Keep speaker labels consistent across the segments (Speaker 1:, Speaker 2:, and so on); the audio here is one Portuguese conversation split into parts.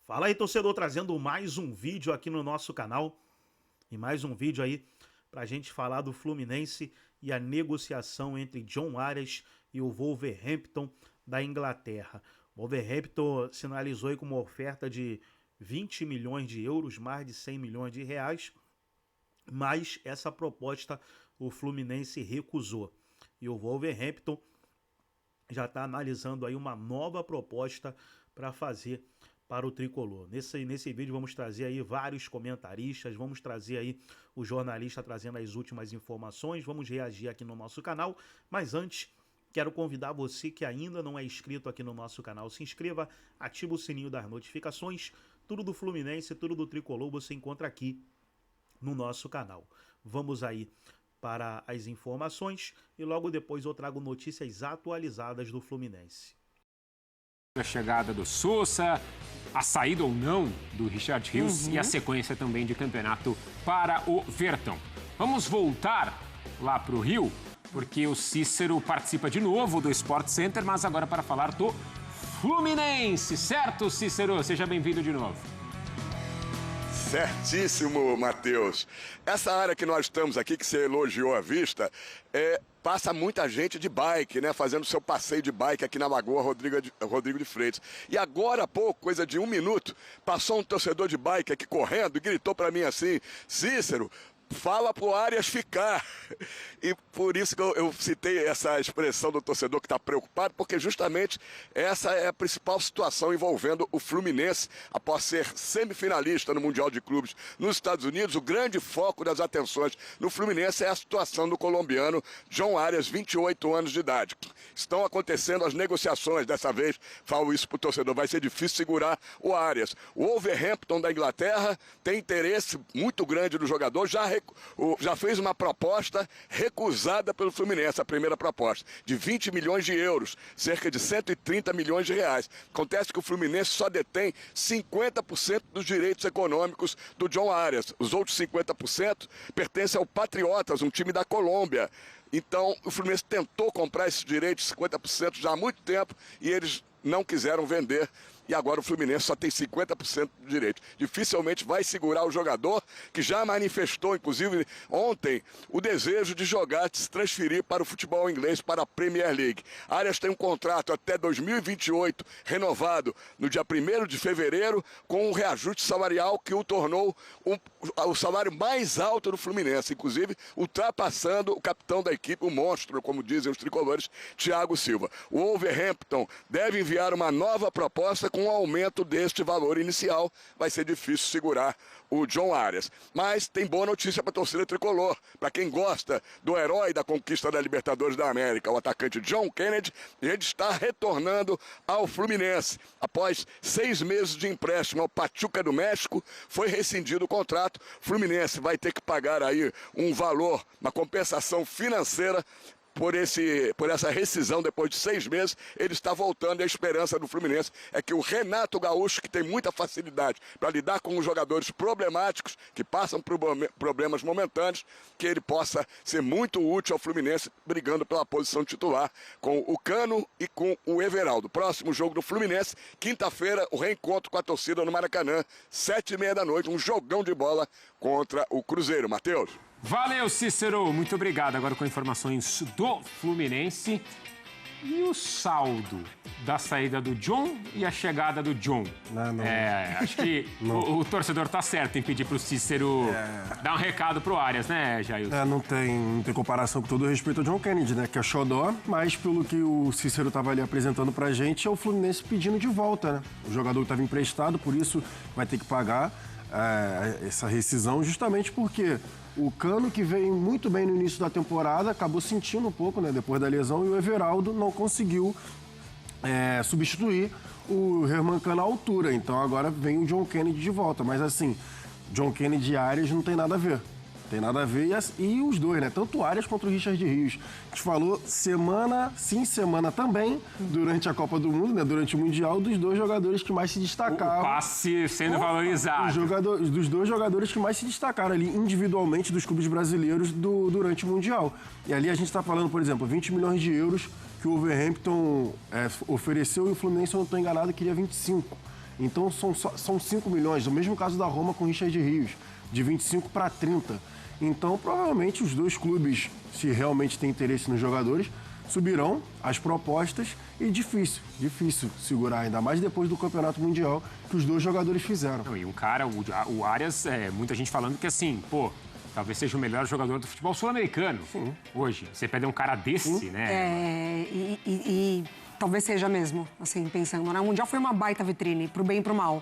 Speaker 1: Fala aí, torcedor, trazendo mais um vídeo aqui no nosso canal. E mais um vídeo aí pra gente falar do Fluminense e a negociação entre John Arias e o Wolverhampton da Inglaterra. O Wolverhampton sinalizou aí com uma oferta de 20 milhões de euros, mais de 100 milhões de reais. Mas essa proposta o Fluminense recusou. E o Wolverhampton já está analisando aí uma nova proposta para fazer para o Tricolor. Nesse vídeo vamos trazer aí vários comentaristas, vamos trazer aí o jornalista trazendo as últimas informações, vamos reagir aqui no nosso canal, mas antes quero convidar você que ainda não é inscrito aqui no nosso canal, se inscreva, ativa o sininho das notificações, tudo do Fluminense, tudo do Tricolor você encontra aqui no nosso canal. Vamos aí para as informações e logo depois eu trago notícias atualizadas do Fluminense.
Speaker 2: A chegada do Sousa, a saída ou não do Richard Rios e a sequência também de campeonato para o Vertão. Vamos voltar lá para o Rio, porque o Cícero participa de novo do Sport Center, mas agora para falar do Fluminense, certo, Cícero? Seja bem-vindo de novo.
Speaker 3: Certíssimo, Matheus. Essa área que nós estamos aqui, que você elogiou a vista, passa muita gente de bike, né? Fazendo seu passeio de bike aqui na Lagoa Rodrigo de Freitas. E agora há pouco, coisa de 1 minuto, passou um torcedor de bike aqui correndo e gritou para mim assim: Cícero, fala pro Arias ficar. E por isso que eu citei essa expressão do torcedor que está preocupado, porque justamente essa é a principal situação envolvendo o Fluminense após ser semifinalista no Mundial de Clubes nos Estados Unidos. O grande foco das atenções no Fluminense é a situação do colombiano John Arias, 28 anos de idade. Estão acontecendo as negociações, dessa vez falo isso pro torcedor, vai ser difícil segurar o Arias. O Wolverhampton da Inglaterra tem interesse muito grande do jogador, já fez uma proposta recusada pelo Fluminense, a primeira proposta, de 20 milhões de euros, cerca de 130 milhões de reais. Acontece que o Fluminense só detém 50% dos direitos econômicos do John Arias. Os outros 50% pertencem ao Patriotas, um time da Colômbia. Então, o Fluminense tentou comprar esses direitos, 50% já há muito tempo, e eles não quiseram vender. E agora o Fluminense só tem 50% do direito. Dificilmente vai segurar o jogador, que já manifestou, inclusive ontem, o desejo de jogar, de se transferir para o futebol inglês, para a Premier League. Arias tem um contrato até 2028, renovado no dia 1º de fevereiro, com um reajuste salarial que o tornou o salário mais alto do Fluminense, inclusive ultrapassando o capitão da equipe, o monstro, como dizem os tricolores, Thiago Silva. O Wolverhampton deve enviar uma nova proposta com um aumento deste valor inicial. Vai ser difícil segurar o John Arias. Mas tem boa notícia para a torcida tricolor. Para quem gosta do herói da conquista da Libertadores da América, o atacante John Kennedy, ele está retornando ao Fluminense. Após 6 meses de empréstimo ao Pachuca do México, foi rescindido o contrato. O Fluminense vai ter que pagar aí um valor, uma compensação financeira por essa rescisão depois de 6 meses. Ele está voltando, e a esperança do Fluminense é que o Renato Gaúcho, que tem muita facilidade para lidar com os jogadores problemáticos, que passam por problemas momentâneos, que ele possa ser muito útil ao Fluminense, brigando pela posição titular com o Cano e com o Everaldo. Próximo jogo do Fluminense, quinta-feira, o reencontro com a torcida no Maracanã, 7h30 da noite, um jogão de bola contra o Cruzeiro. Matheus?
Speaker 2: Valeu, Cícero. Muito obrigado. Agora com informações do Fluminense. E o saldo da saída do John e a chegada do John?
Speaker 4: Não.
Speaker 2: Acho que o torcedor tá certo em pedir pro Cícero dar um recado pro Arias, né, Jailson?
Speaker 4: Não tem comparação, com todo o respeito ao John Kennedy, né? Que é xodó, mas pelo que o Cícero estava ali apresentando pra gente, é o Fluminense pedindo de volta, né? O jogador estava emprestado, por isso vai ter que pagar essa rescisão, justamente porque o Cano, que veio muito bem no início da temporada, acabou sentindo um pouco, né, depois da lesão, e o Everaldo não conseguiu substituir o Herman Cano à altura. Então agora vem o John Kennedy de volta. Mas assim, John Kennedy e Arias não tem nada a ver. Tem nada a ver, e os dois, né? Tanto o Arias quanto o Richard Rios. A gente falou semana sim, semana também, durante a Copa do Mundo, né? Durante o Mundial, dos dois jogadores que mais se destacaram.
Speaker 2: O passe sendo valorizado.
Speaker 4: Dos dois jogadores que mais se destacaram ali individualmente dos clubes brasileiros durante o Mundial. E ali a gente está falando, por exemplo, 20 milhões de euros que o Wolverhampton ofereceu, e o Fluminense, se eu não estou enganado, queria 25. Então são 5 milhões. O mesmo caso da Roma com o Richard Rios, de 25 para 30. Então, provavelmente, os dois clubes, se realmente têm interesse nos jogadores, subirão as propostas e difícil segurar, ainda mais depois do Campeonato Mundial que os dois jogadores fizeram.
Speaker 2: Não, e um cara, o Arias, muita gente falando que assim, pô, talvez seja o melhor jogador do futebol sul-americano hoje. Você pede um cara desse, né?
Speaker 5: E talvez seja mesmo, assim, pensando, né? O Mundial foi uma baita vitrine, pro bem e pro mal.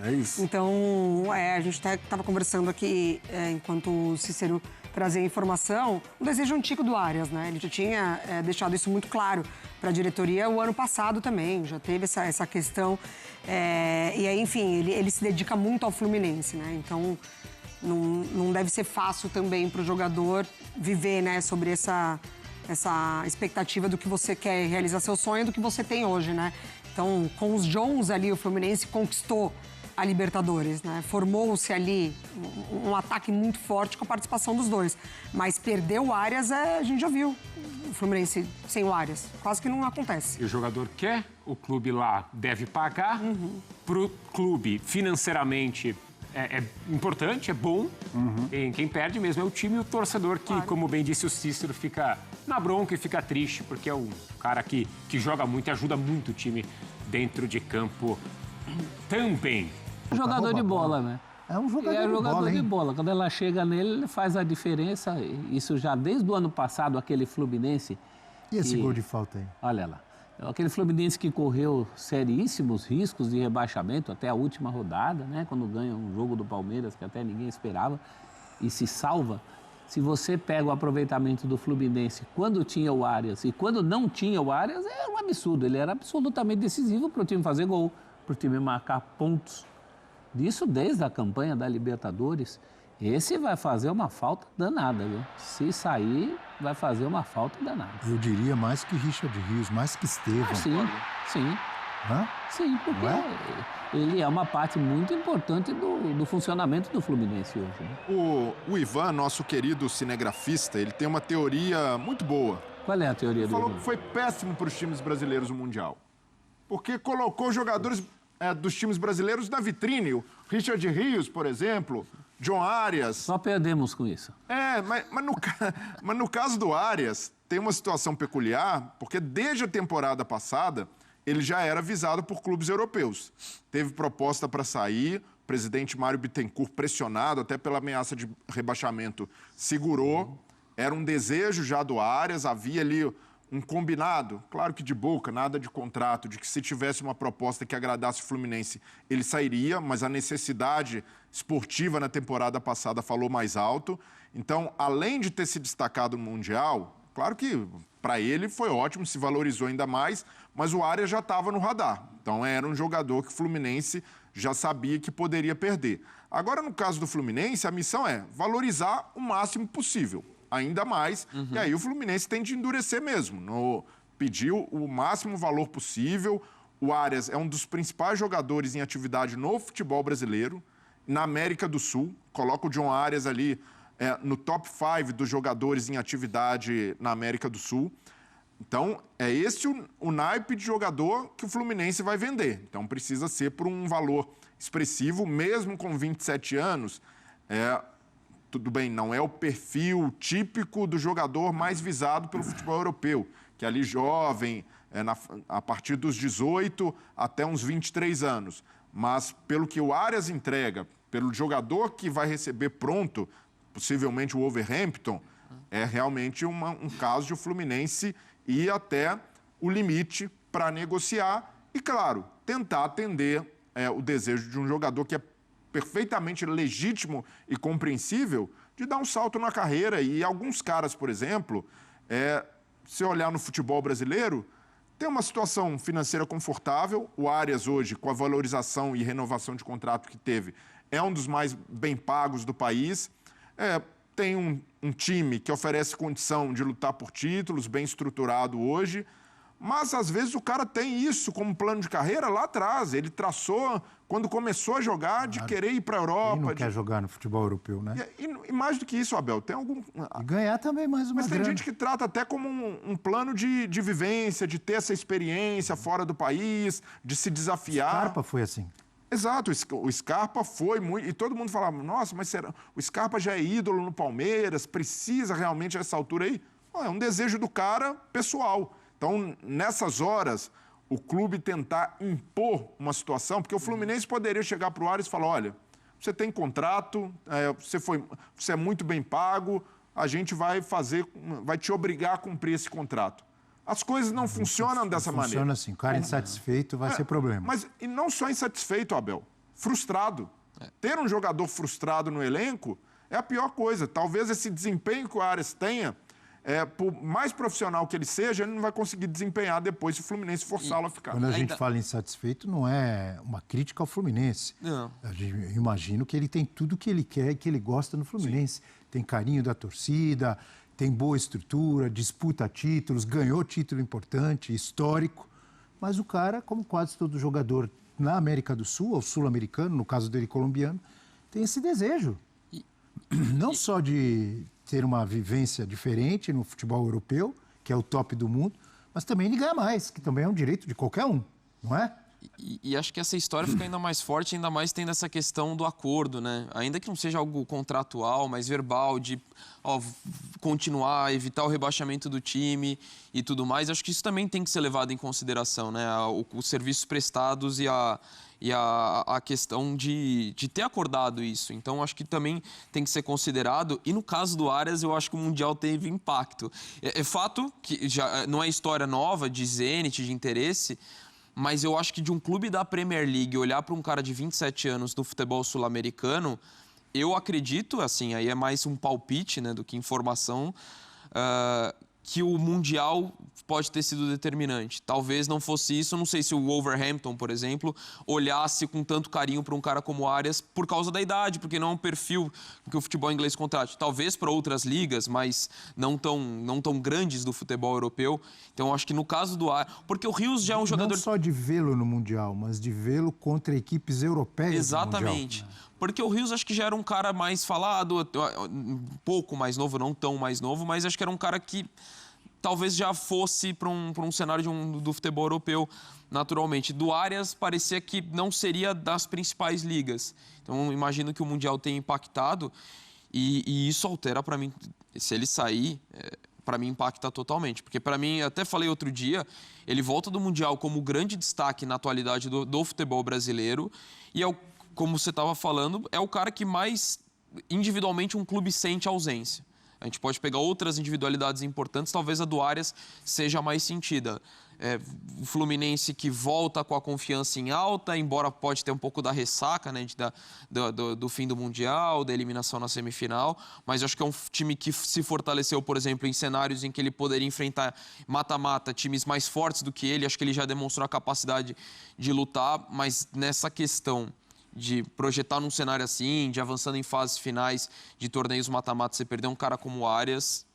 Speaker 4: É isso.
Speaker 5: Então, a gente até estava conversando aqui, enquanto o Cícero trazia informação, um desejo antigo do Arias, né? Ele já tinha deixado isso muito claro para a diretoria o ano passado também, já teve essa questão. E aí, enfim, ele se dedica muito ao Fluminense, né? Então, não deve ser fácil também para o jogador viver, né, sobre essa expectativa do que você quer realizar seu sonho, do que você tem hoje, né? Então, com os Jones ali, o Fluminense conquistou a Libertadores, né? Formou-se ali um ataque muito forte com a participação dos dois. Mas perder o Arias, a gente já viu o Fluminense sem o Arias. Quase que não acontece.
Speaker 2: E o jogador quer, o clube lá deve pagar. Pro clube, financeiramente, é importante, é bom. Quem perde mesmo é o time e o torcedor que, como bem disse o Cícero, fica na bronca e fica triste, porque é um cara que joga muito e ajuda muito o time dentro de campo também.
Speaker 6: Jogador de bola, né?
Speaker 7: É um jogador
Speaker 6: de bola. Quando ela chega nele, ele faz a diferença. Isso já desde o ano passado, aquele Fluminense.
Speaker 7: E esse gol de falta aí?
Speaker 6: Olha lá. Aquele Fluminense que correu seríssimos riscos de rebaixamento até a última rodada, né? Quando ganha um jogo do Palmeiras que até ninguém esperava e se salva. Se você pega o aproveitamento do Fluminense quando tinha o Arias e quando não tinha o Arias, é um absurdo. Ele era absolutamente decisivo para o time fazer gol, para o time marcar pontos. Disso desde a campanha da Libertadores. Esse vai fazer uma falta danada, viu? Se sair, vai fazer uma falta danada.
Speaker 7: Eu diria mais que Richard Rios, mais que Estevão.
Speaker 6: Sim.
Speaker 7: Hã?
Speaker 6: Sim, porque ele é uma parte muito importante do funcionamento do Fluminense hoje. Né?
Speaker 8: O Ivan, nosso querido cinegrafista, ele tem uma teoria muito boa.
Speaker 6: Qual é a teoria do
Speaker 8: Falou
Speaker 6: Ivan?
Speaker 8: que foi péssimo para os times brasileiros no Mundial. Porque colocou jogadores dos times brasileiros na vitrine. O Richard Rios, por exemplo, John Arias.
Speaker 6: Só perdemos com isso.
Speaker 8: Mas no caso do Arias, tem uma situação peculiar, porque desde a temporada passada, ele já era visado por clubes europeus. Teve proposta para sair, o presidente Mário Bittencourt, pressionado até pela ameaça de rebaixamento, segurou. Era um desejo já do Arias, havia ali um combinado, claro que de boca, nada de contrato, de que se tivesse uma proposta que agradasse o Fluminense, ele sairia, mas a necessidade esportiva na temporada passada falou mais alto. Então, além de ter se destacado no Mundial, claro que para ele foi ótimo, se valorizou ainda mais, mas o Arias já estava no radar. Então, era um jogador que o Fluminense já sabia que poderia perder. Agora, no caso do Fluminense, a missão é valorizar o máximo possível. Ainda mais, e aí o Fluminense tem de endurecer mesmo. Pediu o máximo valor possível. O Arias é um dos principais jogadores em atividade no futebol brasileiro, na América do Sul. Coloca o John Arias ali no top 5 dos jogadores em atividade na América do Sul. Então, é esse o naipe de jogador que o Fluminense vai vender. Então, precisa ser por um valor expressivo, mesmo com 27 anos. Tudo bem, não é o perfil típico do jogador mais visado pelo futebol europeu, que é ali jovem, a partir dos 18 até uns 23 anos. Mas pelo que o Arias entrega, pelo jogador que vai receber pronto, possivelmente o Wolverhampton, é realmente um caso de o Fluminense ir até o limite para negociar e, claro, tentar atender o desejo de um jogador que é perfeitamente legítimo e compreensível de dar um salto na carreira. E alguns caras, por exemplo, se olhar no futebol brasileiro, tem uma situação financeira confortável. O Arias hoje, com a valorização e renovação de contrato que teve, é um dos mais bem pagos do país. Tem um time que oferece condição de lutar por títulos, bem estruturado hoje. Mas, às vezes, o cara tem isso como plano de carreira lá atrás. Ele traçou, quando começou a jogar, de querer ir para a Europa.
Speaker 7: Quem não quer jogar no futebol europeu, né?
Speaker 8: E mais do que isso, Abel, tem algum...
Speaker 7: E ganhar também mais uma
Speaker 8: Mas tem
Speaker 7: grana.
Speaker 8: gente que trata até como um plano de vivência, de ter essa experiência fora do país, de se desafiar.
Speaker 7: Scarpa foi assim.
Speaker 8: Exato, o Scarpa foi muito... E todo mundo falava, nossa, mas será? O Scarpa já é ídolo no Palmeiras, precisa realmente a essa altura aí? É um desejo do cara pessoal. Então, nessas horas, o clube tentar impor uma situação, porque o Fluminense poderia chegar para o Arias e falar, olha, você tem contrato, você é muito bem pago, a gente vai te obrigar a cumprir esse contrato. As coisas não funcionam dessa maneira.
Speaker 7: Funciona assim, o cara insatisfeito vai ser problema.
Speaker 8: Mas e não só insatisfeito, Abel, frustrado. Ter um jogador frustrado no elenco é a pior coisa. Talvez esse desempenho que o Arias tenha, por mais profissional que ele seja, ele não vai conseguir desempenhar depois se o Fluminense forçá-lo a ficar.
Speaker 7: Quando a gente fala insatisfeito, não é uma crítica ao Fluminense.
Speaker 9: Não.
Speaker 7: Eu imagino que ele tem tudo que ele quer e que ele gosta no Fluminense. Sim. Tem carinho da torcida, tem boa estrutura, disputa títulos, ganhou título importante, histórico. Mas o cara, como quase todo jogador na América do Sul, ou sul-americano, no caso dele colombiano, tem esse desejo. Não só de ter uma vivência diferente no futebol europeu, que é o top do mundo, mas também de ganhar mais, que também é um direito de qualquer um, não é?
Speaker 9: E acho que essa história fica ainda mais forte, ainda mais tendo essa questão do acordo, né? Ainda que não seja algo contratual, mas verbal, de continuar, evitar o rebaixamento do time e tudo mais. Acho que isso também tem que ser levado em consideração, né? Os serviços prestados e a questão de ter acordado isso. Então, acho que também tem que ser considerado. E no caso do Arias, eu acho que o Mundial teve impacto. É fato que já não é história nova de Zenit, de interesse, mas eu acho que de um clube da Premier League olhar para um cara de 27 anos no futebol sul-americano, eu acredito, assim, aí é mais um palpite, né, do que informação, que o Mundial pode ter sido determinante. Talvez não fosse isso, não sei se o Wolverhampton, por exemplo, olhasse com tanto carinho para um cara como o Arias por causa da idade, porque não é um perfil que o futebol inglês contrate. Talvez para outras ligas, mas não tão grandes do futebol europeu. Então, acho que no caso do Arias... Porque o Rios já é um jogador...
Speaker 7: Não só de vê-lo no Mundial, mas de vê-lo contra equipes europeias.
Speaker 9: Exatamente.
Speaker 7: No Mundial.
Speaker 9: Porque o Rios acho que já era um cara mais falado, um pouco mais novo, não tão mais novo, mas acho que era um cara que talvez já fosse para um cenário do futebol europeu naturalmente. Do Arias parecia que não seria das principais ligas. Então imagino que o Mundial tenha impactado e isso altera para mim. Se ele sair, para mim impacta totalmente. Porque para mim, até falei outro dia, ele volta do Mundial como grande destaque na atualidade do futebol brasileiro e como você estava falando, é o cara que mais individualmente um clube sente ausência. A gente pode pegar outras individualidades importantes, talvez a do Arias seja mais sentida. O Fluminense que volta com a confiança em alta, embora pode ter um pouco da ressaca, né, do fim do Mundial, da eliminação na semifinal, mas acho que é um time que se fortaleceu, por exemplo, em cenários em que ele poderia enfrentar mata-mata, times mais fortes do que ele. Acho que ele já demonstrou a capacidade de lutar, mas nessa questão de projetar num cenário assim, de avançando em fases finais de torneios mata-mata, você perder um cara como o Arias,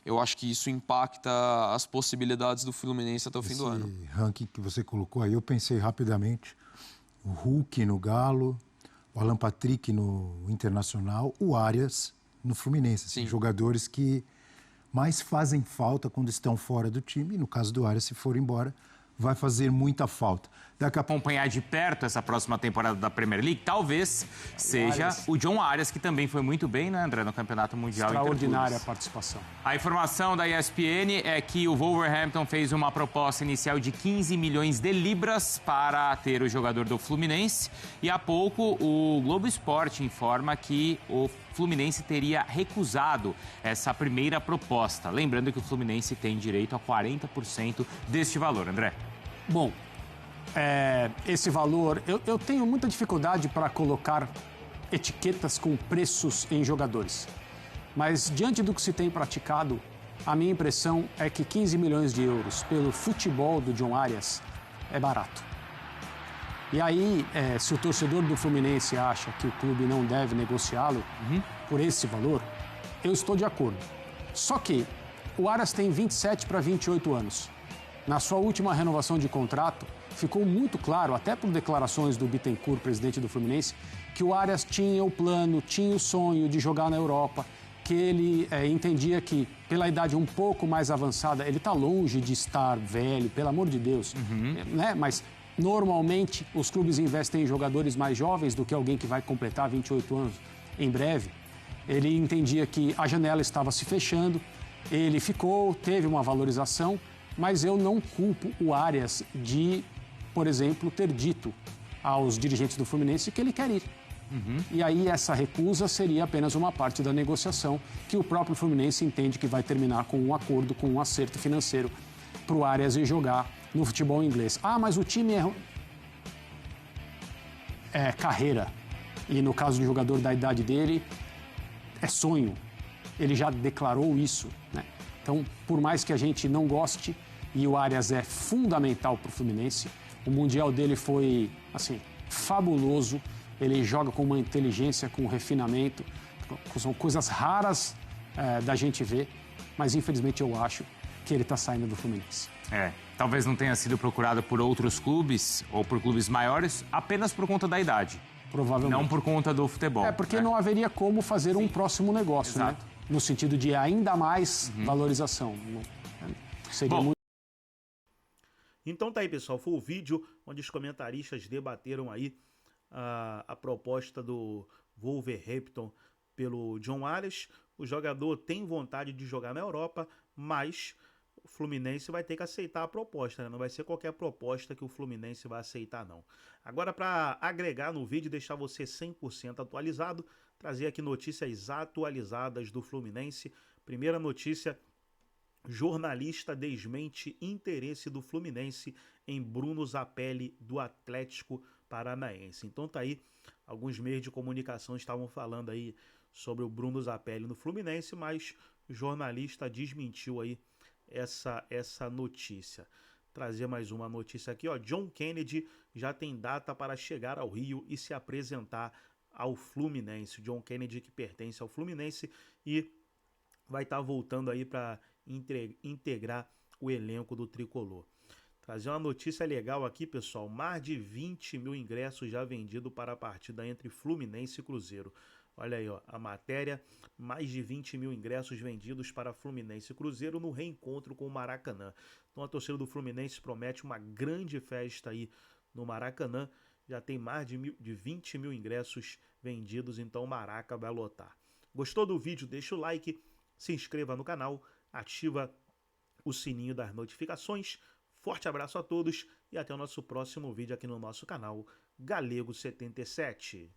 Speaker 9: eu acho que isso impacta as possibilidades do Fluminense até o fim do ano.
Speaker 7: Esse ranking que você colocou aí, eu pensei rapidamente, o Hulk no Galo, o Alan Patrick no Internacional, o Arias no Fluminense. Assim, jogadores que mais fazem falta quando estão fora do time, e no caso do Arias, se for embora, vai fazer muita falta.
Speaker 10: Acompanhar de perto essa próxima temporada da Premier League, talvez seja o John Arias, que também foi muito bem, né, André, no Campeonato Mundial.
Speaker 2: Extraordinária a participação.
Speaker 10: A informação da ESPN é que o Wolverhampton fez uma proposta inicial de 15 milhões de libras para ter o jogador do Fluminense. E há pouco o Globo Esporte informa que o Fluminense teria recusado essa primeira proposta. Lembrando que o Fluminense tem direito a 40% deste valor, André.
Speaker 2: Bom, esse valor, eu tenho muita dificuldade para colocar etiquetas com preços em jogadores. Mas diante do que se tem praticado, a minha impressão é que 15 milhões de euros pelo futebol do John Arias é barato. E aí, se o torcedor do Fluminense acha que o clube não deve negociá-lo por esse valor, eu estou de acordo. Só que o Arias tem 27 para 28 anos. Na sua última renovação de contrato, ficou muito claro, até por declarações do Bittencourt, presidente do Fluminense, que o Arias tinha o plano, tinha o sonho de jogar na Europa, que ele entendia que, pela idade um pouco mais avançada, ele está longe de estar velho, pelo amor de Deus, né? Mas
Speaker 11: Normalmente, os clubes investem em jogadores mais jovens do que alguém que vai completar 28 anos em breve. Ele entendia que a janela estava se fechando, ele ficou, teve uma valorização, mas eu não culpo o Arias de, por exemplo, ter dito aos dirigentes do Fluminense que ele quer ir. E aí essa recusa seria apenas uma parte da negociação que o próprio Fluminense entende que vai terminar com um acordo, com um acerto financeiro para o Arias ir jogar no futebol inglês. Ah, mas o time é carreira. E no caso de um jogador da idade dele, é sonho. Ele já declarou isso, né? Então, por mais que a gente não goste, e o Arias é fundamental para o Fluminense, o Mundial dele foi, assim, fabuloso. Ele joga com uma inteligência, com um refinamento. São coisas raras da gente ver, mas infelizmente eu acho que ele está saindo do Fluminense.
Speaker 10: Talvez não tenha sido procurado por outros clubes ou por clubes maiores apenas por conta da idade.
Speaker 11: Provavelmente.
Speaker 10: Não por conta do futebol.
Speaker 11: Porque não haveria como fazer um próximo negócio,
Speaker 10: Exato.
Speaker 11: né? No sentido de ainda mais valorização. Seria muito...
Speaker 1: Então tá aí, pessoal, foi o vídeo onde os comentaristas debateram aí a proposta do Wolverhampton pelo John Arias. O jogador tem vontade de jogar na Europa, mas o Fluminense vai ter que aceitar a proposta, né? Não vai ser qualquer proposta que o Fluminense vai aceitar, não. Agora, para agregar no vídeo e deixar você 100% atualizado, trazer aqui notícias atualizadas do Fluminense. Primeira notícia: jornalista desmente interesse do Fluminense em Bruno Zapelli do Atlético Paranaense. Então tá aí, alguns meios de comunicação estavam falando aí sobre o Bruno Zapelli no Fluminense, mas o jornalista desmentiu aí essa notícia. Trazer mais uma notícia aqui, ó. John Kennedy já tem data para chegar ao Rio e se apresentar ao Fluminense. O John Kennedy, que pertence ao Fluminense e vai estar voltando aí para integrar o elenco do Tricolor. Trazer uma notícia legal aqui, pessoal. Mais de 20 mil ingressos já vendidos para a partida entre Fluminense e Cruzeiro. Olha aí, ó, a matéria: mais de 20 mil ingressos vendidos para Fluminense e Cruzeiro no reencontro com o Maracanã. Então a torcida do Fluminense promete uma grande festa aí no Maracanã. Já tem mais de 20 mil ingressos vendidos, então o Maraca vai lotar. Gostou do vídeo? Deixa o like, se inscreva no canal, ativa o sininho das notificações. Forte abraço a todos e até o nosso próximo vídeo aqui no nosso canal Galego 77.